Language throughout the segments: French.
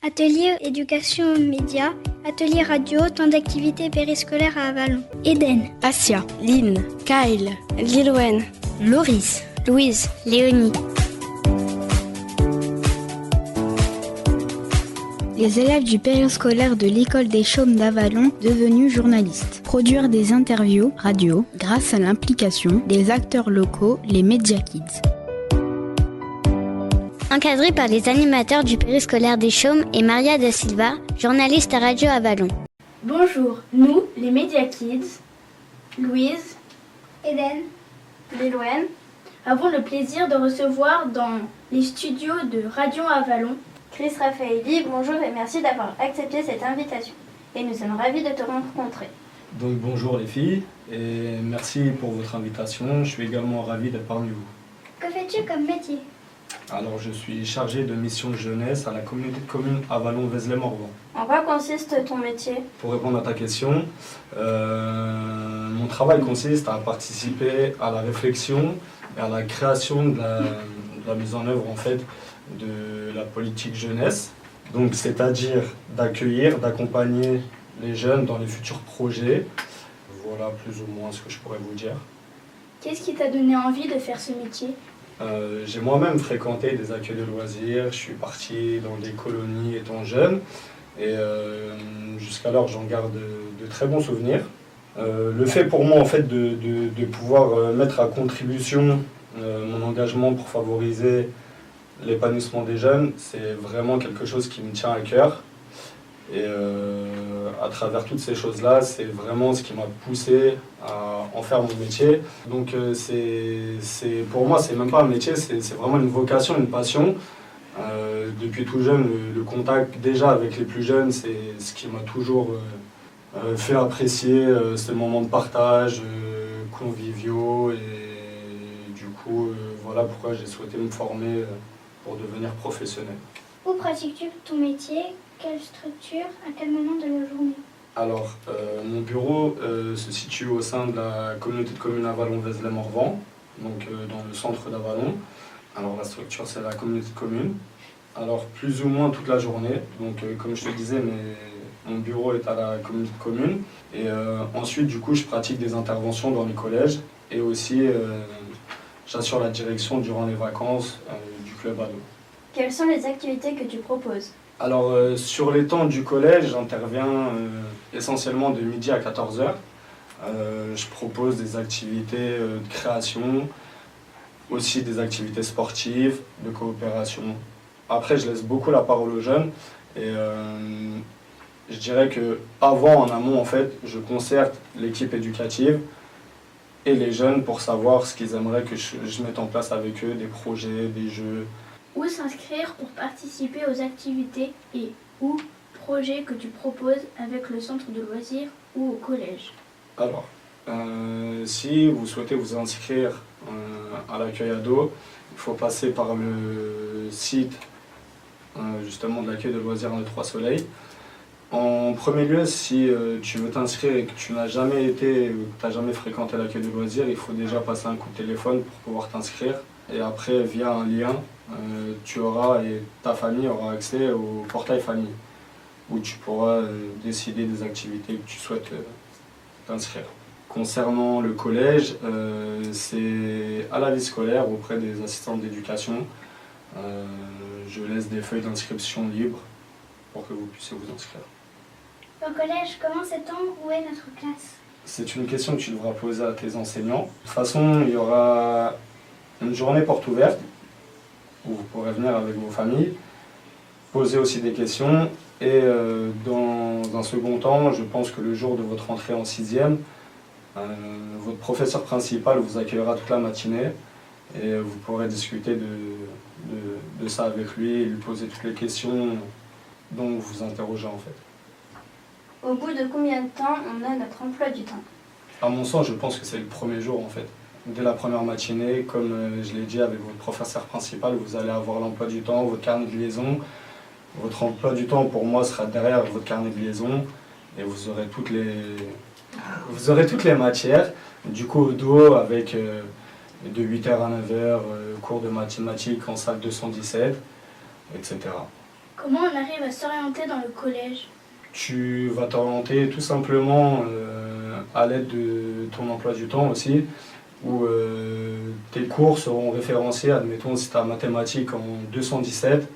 Atelier éducation aux médias, atelier radio, temps d'activité périscolaire à Avallon. Eden, Asia, Lynn, Kyle, Lilwen, Loris, Louise, Léonie. Les élèves du périscolaire de l'école des Chaumes d'Avallon devenus journalistes. Produire des interviews radio grâce à l'implication des acteurs locaux, les Media Kids. Encadré par les animateurs du périscolaire des Chaumes et Maria da Silva, journaliste à Radio Avallon. Bonjour, nous, les Media Kids, Louise, Eden, Lélouen, avons le plaisir de recevoir dans les studios de Radio Avallon Chris Raffaelli. Bonjour et merci d'avoir accepté cette invitation. Et nous sommes ravis de te rencontrer. Donc bonjour les filles et merci pour votre invitation. Je suis également ravi d'être parmi vous. que fais-tu comme métier? Alors je suis chargé de mission jeunesse à la communauté de communes Avallon-Vézelay-Morvan. En quoi consiste ton métier? Pour répondre à ta question, mon travail consiste à participer à la réflexion et à la création de la mise en œuvre en fait de la politique jeunesse. Donc c'est-à-dire d'accueillir, d'accompagner les jeunes dans les futurs projets. Voilà plus ou moins ce que je pourrais vous dire. Qu'est-ce qui t'a donné envie de faire ce métier? J'ai moi-même fréquenté des accueils de loisirs, je suis parti dans des colonies étant jeune et jusqu'alors j'en garde de très bons souvenirs. Le fait pour moi en fait de pouvoir mettre à contribution mon engagement pour favoriser l'épanouissement des jeunes, c'est vraiment quelque chose qui me tient à cœur. Et à travers toutes ces choses-là, c'est vraiment ce qui m'a poussé à en faire mon métier. Donc pour moi, c'est même pas un métier, c'est vraiment une vocation, une passion. Depuis tout jeune, le contact déjà avec les plus jeunes, c'est ce qui m'a toujours fait apprécier ces moments de partage conviviaux. Et du coup, voilà pourquoi j'ai souhaité me former pour devenir professionnel. Où pratiques-tu ton métier? Quelle structure? À quel moment de la journée? Alors, mon bureau se situe au sein de la communauté de communes Avallon-Vézelay-Morvan, donc dans le centre d'Avallon. Alors la structure, c'est la communauté de communes. Alors, plus ou moins toute la journée. Donc, comme je te disais, mon bureau est à la communauté de communes. Et ensuite, du coup, je pratique des interventions dans les collèges. Et aussi, j'assure la direction durant les vacances du club ado. Quelles sont les activités que tu proposes? Alors, sur les temps du collège, j'interviens essentiellement de midi à 14h. Je propose des activités de création, aussi des activités sportives, de coopération. Après, je laisse beaucoup la parole aux jeunes et je dirais qu'avant, en amont, en fait, je concerte l'équipe éducative et les jeunes pour savoir ce qu'ils aimeraient que je mette en place avec eux, des projets, des jeux. Où s'inscrire pour participer aux activités et ou projets que tu proposes avec le centre de loisirs ou au collège? Alors, si vous souhaitez vous inscrire à l'accueil ado, il faut passer par le site justement de l'accueil de loisirs de Trois Soleils. En premier lieu, si tu veux t'inscrire et que tu n'as jamais été ou que tu n'as jamais fréquenté l'accueil de loisirs, il faut déjà passer un coup de téléphone pour pouvoir t'inscrire. Et après, via un lien, tu auras et ta famille aura accès au portail famille, où tu pourras décider des activités que tu souhaites t'inscrire. Concernant le collège, c'est à la vie scolaire auprès des assistantes d'éducation. Je laisse des feuilles d'inscription libres pour que vous puissiez vous inscrire. Au collège, comment sait-on où est notre classe? C'est une question que tu devras poser à tes enseignants. De toute façon, il y aura une journée porte ouverte où vous pourrez venir avec vos familles, poser aussi des questions. Et dans un second temps, je pense que le jour de votre entrée en 6e, votre professeur principal vous accueillera toute la matinée et vous pourrez discuter de ça avec lui et lui poser toutes les questions dont vous vous interrogez en fait. Au bout de combien de temps on a notre emploi du temps? À mon sens, je pense que c'est le premier jour en fait. Dès la première matinée, comme je l'ai dit avec votre professeur principal, vous allez avoir l'emploi du temps, votre carnet de liaison. Votre emploi du temps pour moi sera derrière votre carnet de liaison et vous aurez toutes les matières. Du coup au dos avec de 8h à 9h, cours de mathématiques en salle 217, etc. Comment on arrive à s'orienter dans le collège? Tu vas t'orienter tout simplement à l'aide de ton emploi du temps aussi, où tes cours seront référenciés. Admettons, si tu as mathématiques en 217,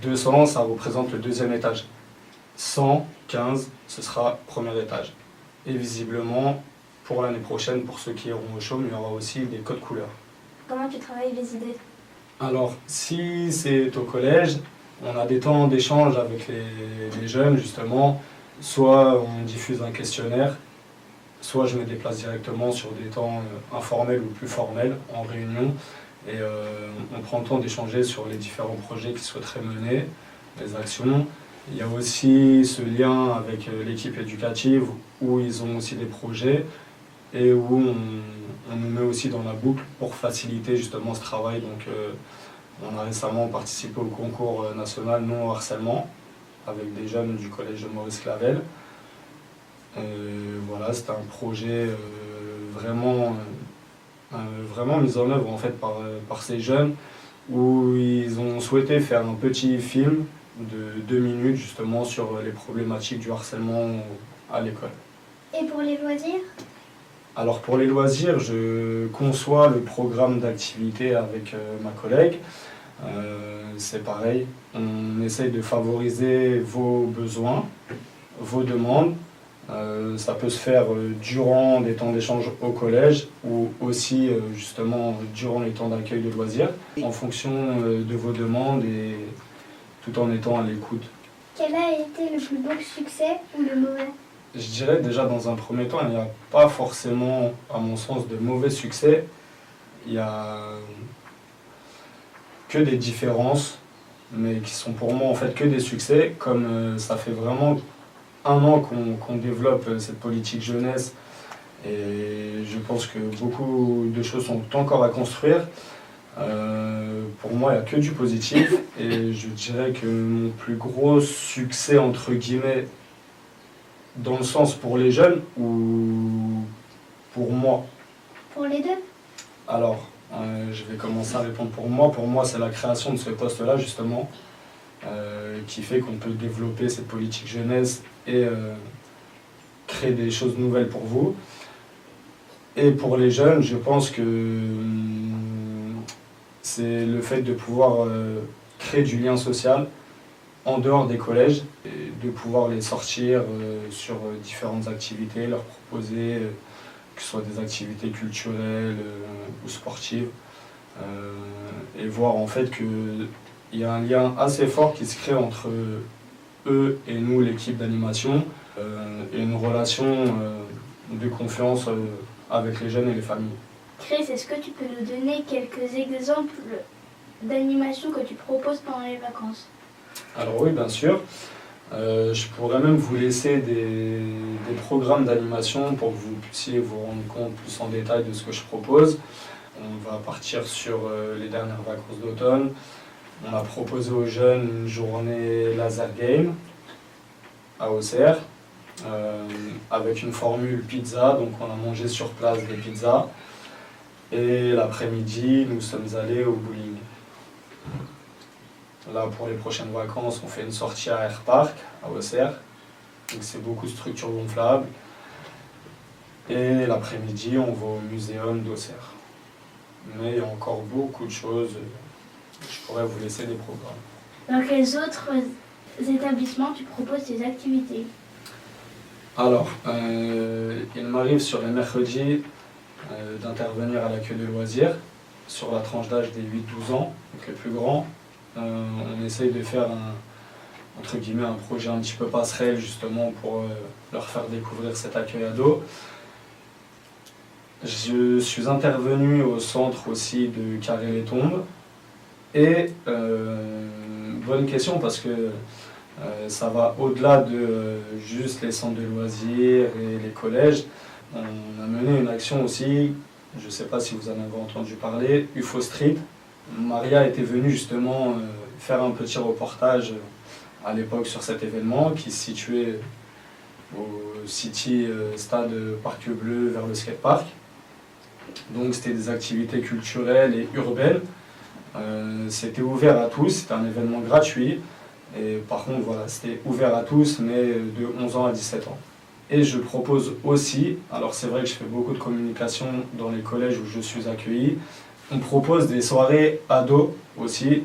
200, ça représente le deuxième étage. 115, ce sera premier étage. Et visiblement, pour l'année prochaine, pour ceux qui iront au chôme, il y aura aussi des codes couleurs. Comment tu travailles les idées? Alors, si c'est au collège, on a des temps d'échange avec les jeunes, justement. Soit on diffuse un questionnaire, soit je me déplace directement sur des temps informels ou plus formels, en réunion. Et on prend le temps d'échanger sur les différents projets qui souhaiteraient mener, les actions. Il y a aussi ce lien avec l'équipe éducative où ils ont aussi des projets et où on nous met aussi dans la boucle pour faciliter justement ce travail. Donc on a récemment participé au concours national non au harcèlement avec des jeunes du collège de Maurice Clavel. Voilà, c'était un projet vraiment mis en œuvre en fait par ces jeunes où ils ont souhaité faire un petit film de 2 minutes justement sur les problématiques du harcèlement à l'école. Et pour les loisirs? Alors pour les loisirs, je conçois le programme d'activité avec ma collègue. C'est pareil, on essaye de favoriser vos besoins, vos demandes. Ça peut se faire durant des temps d'échange au collège ou aussi justement durant les temps d'accueil de loisirs, en fonction de vos demandes et tout en étant à l'écoute. Quel a été le plus beau succès ou le mauvais? Je dirais déjà dans un premier temps, il n'y a pas forcément, à mon sens, de mauvais succès. Il y a que des différences, mais qui sont pour moi en fait que des succès, comme ça fait vraiment 1 an qu'on développe cette politique jeunesse et je pense que beaucoup de choses sont encore à construire. Pour moi, il n'y a que du positif et je dirais que mon plus gros succès, entre guillemets, dans le sens pour les jeunes ou pour moi? Pour les deux? Alors, je vais commencer à répondre pour moi. Pour moi, c'est la création de ce poste-là, justement, qui fait qu'on peut développer cette politique jeunesse et créer des choses nouvelles pour vous. Et pour les jeunes, je pense que c'est le fait de pouvoir créer du lien social en dehors des collèges, et de pouvoir les sortir sur différentes activités, leur proposer que ce soit des activités culturelles ou sportives, et voir en fait qu'il y a un lien assez fort qui se crée entre eux et nous, l'équipe d'animation, et une relation de confiance avec les jeunes et les familles. Chris, est-ce que tu peux nous donner quelques exemples d'animations que tu proposes pendant les vacances? Alors oui, bien sûr. Je pourrais même vous laisser des programmes d'animation pour que vous puissiez vous rendre compte plus en détail de ce que je propose. On va partir sur les dernières vacances d'automne. On a proposé aux jeunes une journée laser game à Auxerre avec une formule pizza. Donc on a mangé sur place des pizzas. Et l'après-midi, nous sommes allés au bowling. Là, pour les prochaines vacances, on fait une sortie à Air Park, à Auxerre. Donc c'est beaucoup de structures gonflables. Et l'après-midi, on va au muséum d'Auxerre. Mais il y a encore beaucoup de choses. Je pourrais vous laisser des programmes. Dans quels autres établissements tu proposes tes activités? Alors, il m'arrive sur les mercredis d'intervenir à l'accueil de loisirs sur la tranche d'âge des 8-12 ans, donc les plus grands. On essaye de faire entre guillemets, un projet un petit peu passerelle justement pour leur faire découvrir cet accueil ado. Je suis intervenu au centre aussi de Carré-les-Tombes. Et bonne question parce que ça va au-delà de juste les centres de loisirs et les collèges. On a mené une action aussi, je ne sais pas si vous en avez entendu parler, UFO Street. Maria était venue justement faire un petit reportage à l'époque sur cet événement qui se situait au City Stade Parc Bleu vers le skatepark. Donc c'était des activités culturelles et urbaines. C'était ouvert à tous, c'était un événement gratuit. Et par contre, voilà, c'était ouvert à tous, mais de 11 ans à 17 ans. Et je propose aussi, alors c'est vrai que je fais beaucoup de communication dans les collèges où je suis accueilli, on propose des soirées ados aussi,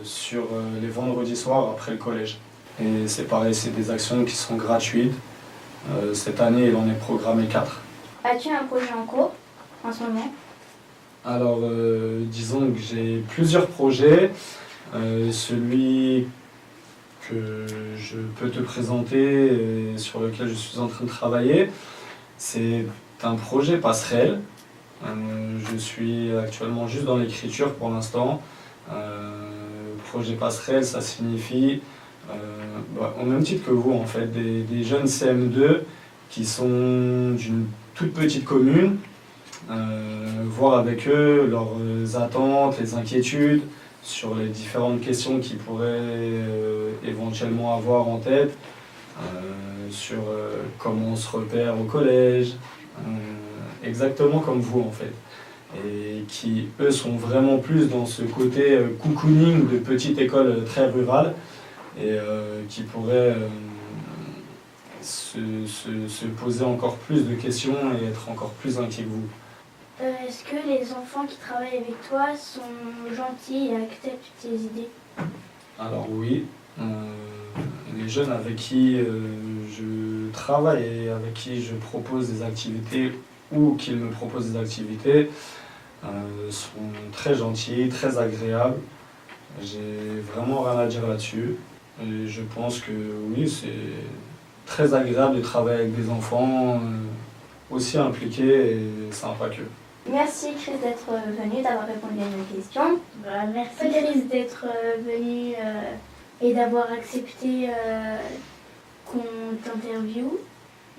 sur les vendredis soirs après le collège. Et c'est pareil, c'est des actions qui sont gratuites. Cette année, il en est programmé 4. As-tu un projet en cours en ce moment? Alors, disons que j'ai plusieurs projets. Celui que je peux te présenter et sur lequel je suis en train de travailler, c'est un projet passerelle. Je suis actuellement juste dans l'écriture pour l'instant. Projet passerelle, ça signifie, au même titre que vous en fait, des jeunes CM2 qui sont d'une toute petite commune, voir avec eux leurs attentes, les inquiétudes, sur les différentes questions qu'ils pourraient éventuellement avoir en tête, sur comment on se repère au collège, exactement comme vous en fait. Et qui, eux, sont vraiment plus dans ce côté cocooning de petite école très rurale et qui pourraient se poser encore plus de questions et être encore plus inquiets que vous. Est-ce que les enfants qui travaillent avec toi sont gentils et acceptent tes idées? Alors oui, les jeunes avec qui je travaille et avec qui je propose des activités ou qu'ils me proposent des activités sont très gentils, très agréables. J'ai vraiment rien à dire là-dessus. Et je pense que oui, c'est très agréable de travailler avec des enfants aussi impliqués et sympas qu'eux. Merci Chris d'être venue, d'avoir répondu à nos questions. Merci Chris d'être venue et d'avoir accepté qu'on t'interviewe.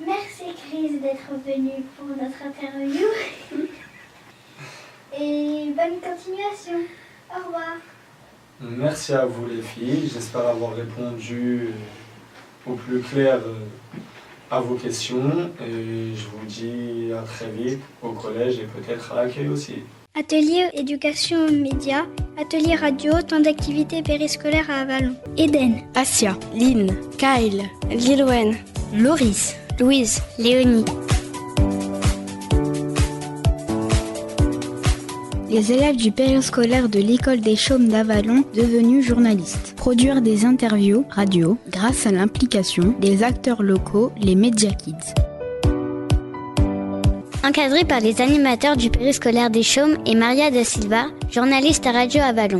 Merci Chris d'être venue pour notre interview. Et bonne continuation. Au revoir. Merci à vous les filles, j'espère avoir répondu au plus clair à vos questions et je vous dis à très vite au collège et peut-être à l'accueil aussi. Atelier éducation aux médias, atelier radio, temps d'activité périscolaire à Avallon. Eden, Asia, Lynn, Kyle, Lilwen, Loris, Louise, Léonie. Les élèves du périscolaire de l'école des Chaumes d'Avallon devenus journalistes. Produire des interviews radio grâce à l'implication des acteurs locaux, les Media Kids. Encadré par les animateurs du périscolaire des Chaumes et Maria da Silva, journaliste à Radio Avallon.